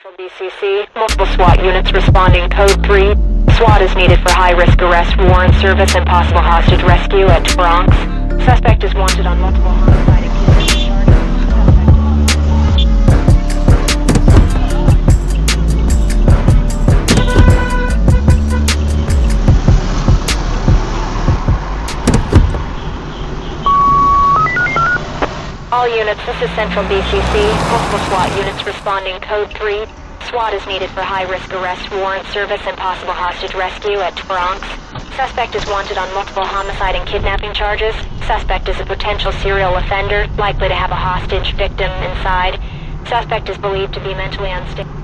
Central BCC, multiple SWAT units responding code 3. SWAT is needed for high-risk arrest, warrant service, and possible hostage rescue at Bronx. Suspect is wanted on multiple homicide and kidnapping charges. All units, this is Central BCC. Multiple SWAT units responding code 3. SWAT is needed for high-risk arrest, warrant service, and possible hostage rescue at Bronx. Suspect is wanted on multiple homicide and kidnapping charges. Suspect is a potential serial offender, likely to have a hostage victim inside. Suspect is believed to be mentally unstable.